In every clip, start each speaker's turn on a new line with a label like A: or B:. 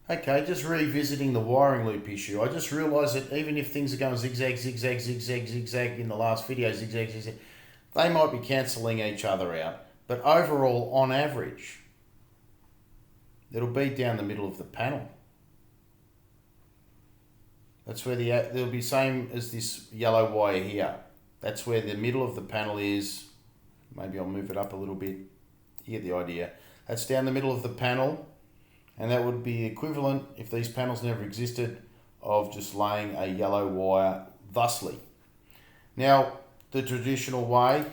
A: Okay, just revisiting the wiring loop issue. I just realised that even if things are going zigzag, zigzag, zigzag, zigzag in the last video, zigzag, zigzag, they might be cancelling each other out. But overall, on average, it'll be down the middle of the panel. That's where there'll be same as this yellow wire here. That's where the middle of the panel is. Maybe I'll move it up a little bit. You get the idea. That's down the middle of the panel. And that would be equivalent, if these panels never existed, of just laying a yellow wire thusly. Now, the traditional way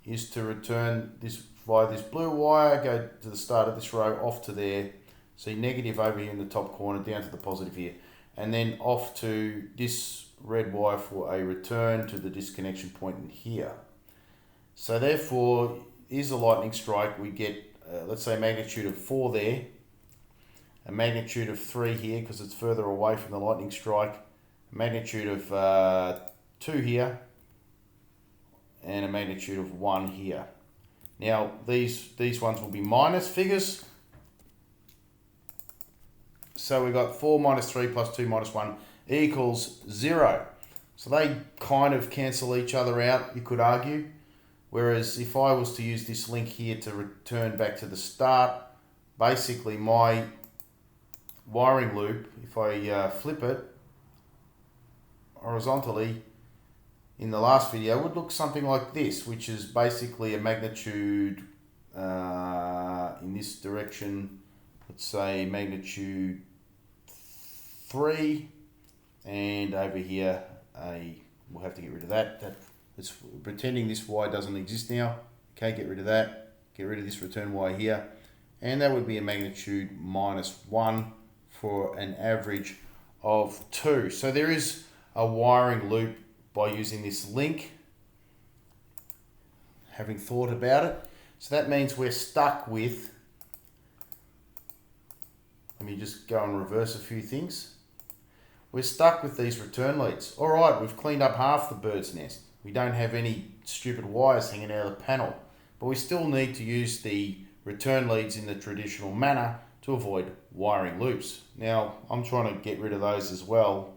A: is to return this via this blue wire, go to the start of this row, off to there. See negative over here in the top corner, down to the positive here. And then off to this red wire for a return to the disconnection point in here. So therefore, here's a lightning strike. We get, let's say, magnitude of 4 there. A magnitude of 3 here because it's further away from the lightning strike, a magnitude of 2 here, and a magnitude of 1 here. Now these ones will be minus figures, so we got 4 minus 3 plus 2 minus 1 equals 0. So they kind of cancel each other out, you could argue, whereas if I was to use this link here to return back to the start, basically my wiring loop, if I flip it horizontally in the last video, would look something like this, which is basically a magnitude in this direction, let's say magnitude 3, and over here we'll have to get rid of that. It's pretending this Y doesn't exist now. Okay, get rid of that, get rid of this return Y here, and that would be a magnitude minus 1 for an average of 2. So there is a wiring loop by using this link, having thought about it. So that means we're stuck with, let me just go and reverse a few things. We're stuck with these return leads. All right, we've cleaned up half the bird's nest. We don't have any stupid wires hanging out of the panel, but we still need to use the return leads in the traditional manner to avoid wiring loops. Now, I'm trying to get rid of those as well.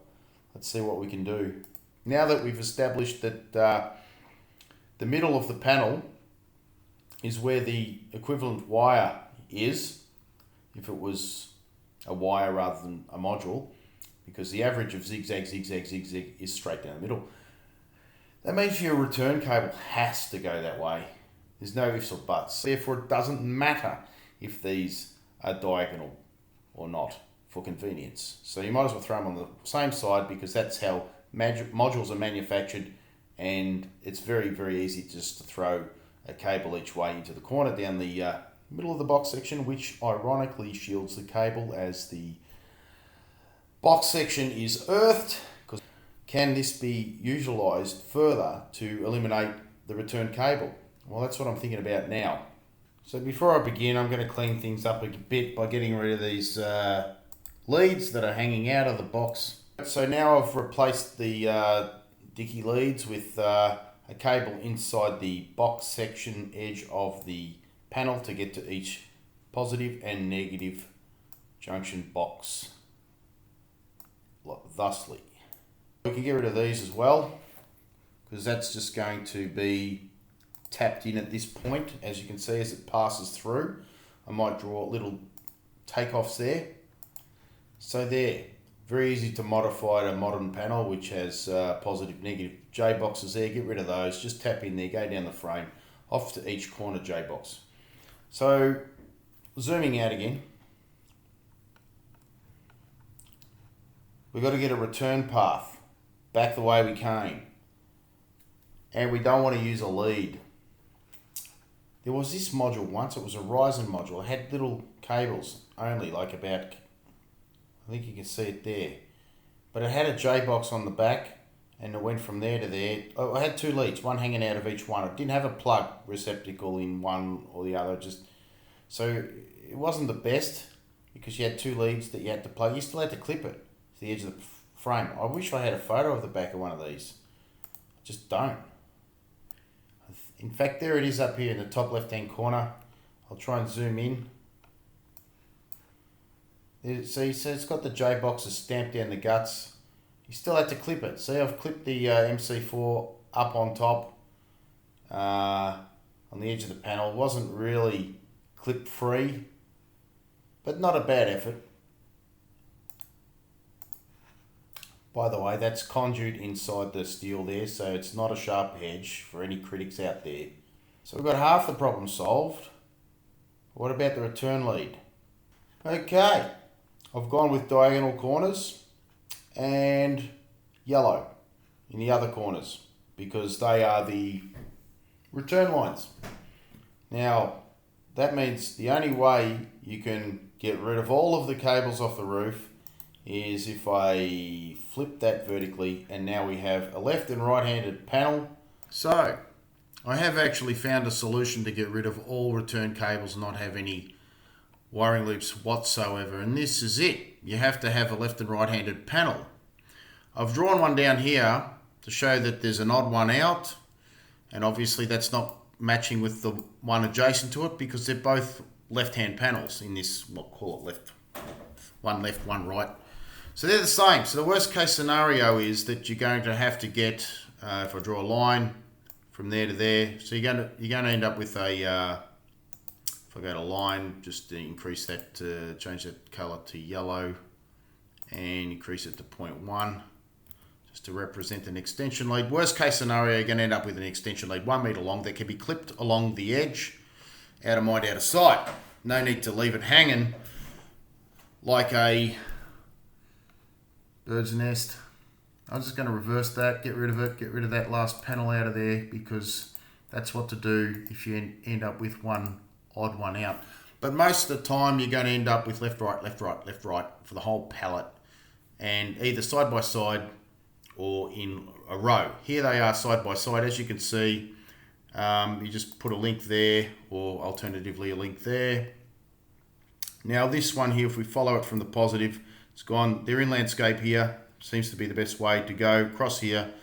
A: Let's see what we can do. Now that we've established that the middle of the panel is where the equivalent wire is, if it was a wire rather than a module, because the average of zigzag, zigzag, zigzag is straight down the middle. That means your return cable has to go that way. There's no ifs or buts. Therefore, it doesn't matter if these are diagonal or not for convenience. So you might as well throw them on the same side, because that's how modules are manufactured, and it's very, very easy just to throw a cable each way into the corner down the middle of the box section, which ironically shields the cable as the box section is earthed. Can this be utilized further to eliminate the return cable? Well, that's what I'm thinking about now. So before I begin, I'm going to clean things up a bit by getting rid of these leads that are hanging out of the box. So now I've replaced the dicky leads with a cable inside the box section edge of the panel to get to each positive and negative junction box, thusly. We can get rid of these as well, because that's just going to be tapped in at this point, as you can see, as it passes through. I might draw little takeoffs there. So there, very easy to modify a modern panel which has positive, negative J boxes there. Get rid of those, just tap in there, go down the frame, off to each corner J box. So zooming out again, we've got to get a return path back the way we came, and we don't want to use a lead. There was this module once, it was a Ryzen module. It had little cables only, like about, I think you can see it there. But it had a J-box on the back, and it went from there to there. Oh, I had 2 leads, one hanging out of each one. It didn't have a plug receptacle in one or the other. So it wasn't the best, because you had 2 leads that you had to plug. You still had to clip it to the edge of the frame. I wish I had a photo of the back of one of these. I just don't. In fact, there it is up here in the top left-hand corner. I'll try and zoom in. See, so it's got the J boxes stamped down the guts. You still had to clip it. See, I've clipped the MC4 up on top, on the edge of the panel. It wasn't really clip free, but not a bad effort. By the way, that's conduit inside the steel there, so it's not a sharp edge for any critics out there. So we've got half the problem solved. What about the return lead? Okay, I've gone with diagonal corners and yellow in the other corners because they are the return lines. Now, that means the only way you can get rid of all of the cables off the roof is if I flip that vertically, and now we have a left and right-handed panel. So I have actually found a solution to get rid of all return cables and not have any wiring loops whatsoever, and this is it. You have to have a left and right-handed panel. I've drawn one down here to show that there's an odd one out, and obviously that's not matching with the one adjacent to it because they're both left-hand panels in this, we'll call it left, one right. So they're the same. So the worst case scenario is that you're going to have to get, if I draw a line from there to there, so you're going to end up with a, if I go to line, just to increase that, change that color to yellow and increase it to 0.1, just to represent an extension lead. Worst case scenario, you're going to end up with an extension lead 1 meter long that can be clipped along the edge, out of mind, out of sight. No need to leave it hanging like a bird's nest. I'm just going to reverse that, get rid of it, get rid of that last panel out of there, because that's what to do if you end up with one odd one out. But most of the time you're going to end up with left, right, left, right, left, right for the whole pallet, and either side by side or in a row. Here they are side by side, as you can see. You just put a link there, or alternatively a link there. Now this one here, if we follow it from the positive, it's gone, they're in landscape here, seems to be the best way to go, across here,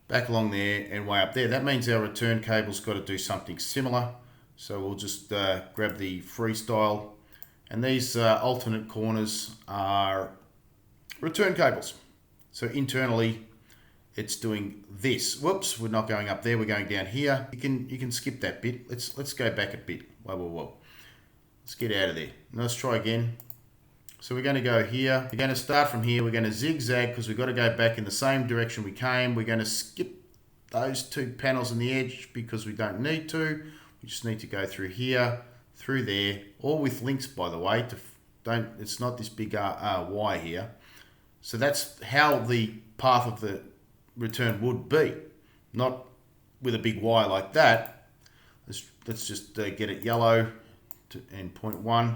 A: back along there and way up there. That means our return cable's got to do something similar. So we'll just grab the freestyle, and these alternate corners are return cables. So internally it's doing this. Whoops, we're not going up there, we're going down here. You can skip that bit. Let's go back a bit. Whoa. Let's get out of there. Now let's try again. So we're going to go here. We're going to start from here. We're going to zigzag because we've got to go back in the same direction we came. We're going to skip those two panels on the edge because we don't need to. We just need to go through here, through there, all with links, by the way. It's not this big Y here. So that's how the path of the return would be, not with a big Y like that. Let's just get it yellow and 0.1.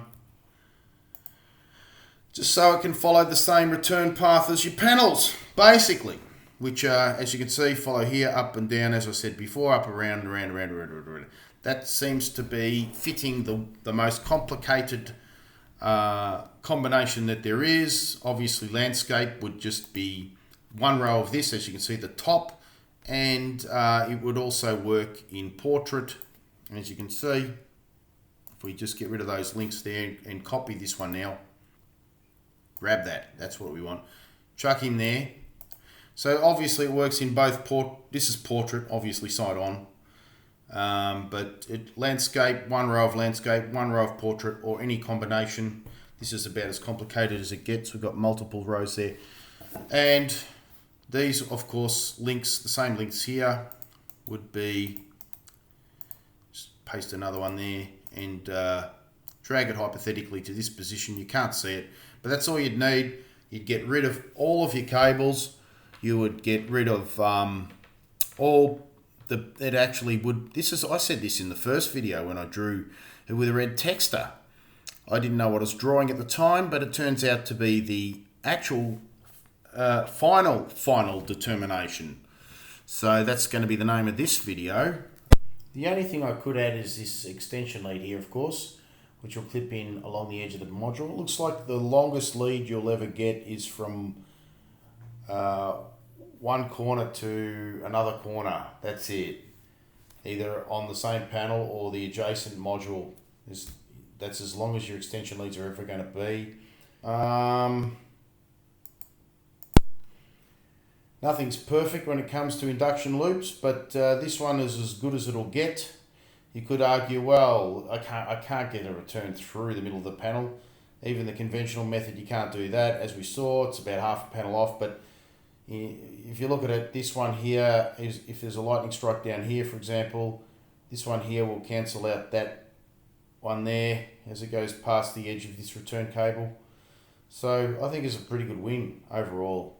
A: Just so it can follow the same return path as your panels, basically, which, as you can see, follow here, up and down, as I said before, up, around. That seems to be fitting the most complicated combination that there is. Obviously, landscape would just be one row of this, as you can see, the top, and it would also work in portrait, as you can see. If we just get rid of those links there and copy this one now, grab that, that's what we want. Chuck in there. So obviously it works in both this is portrait, obviously side on. But landscape, one row of landscape, one row of portrait, or any combination. This is about as complicated as it gets. We've got multiple rows there. And these, of course, links, the same links here would be, just paste another one there and drag it hypothetically to this position. You can't see it, but that's all you'd need. You'd get rid of all of your cables. You would get rid of it actually would, I said this in the first video when I drew it with a red texter. I didn't know what I was drawing at the time, but it turns out to be the actual final determination. So that's going to be the name of this video. The only thing I could add is this extension lead here, of course, which will clip in along the edge of the module. It looks like the longest lead you'll ever get is from one corner to another corner. That's it. Either on the same panel or the adjacent module. That's as long as your extension leads are ever going to be. Nothing's perfect when it comes to induction loops, but this one is as good as it'll get. You could argue, well, I can't get a return through the middle of the panel. Even the conventional method, you can't do that. As we saw, it's about half a panel off, but if you look at it, this one here is, if there's a lightning strike down here, for example, this one here will cancel out that one there as it goes past the edge of this return cable. So I think it's a pretty good win overall.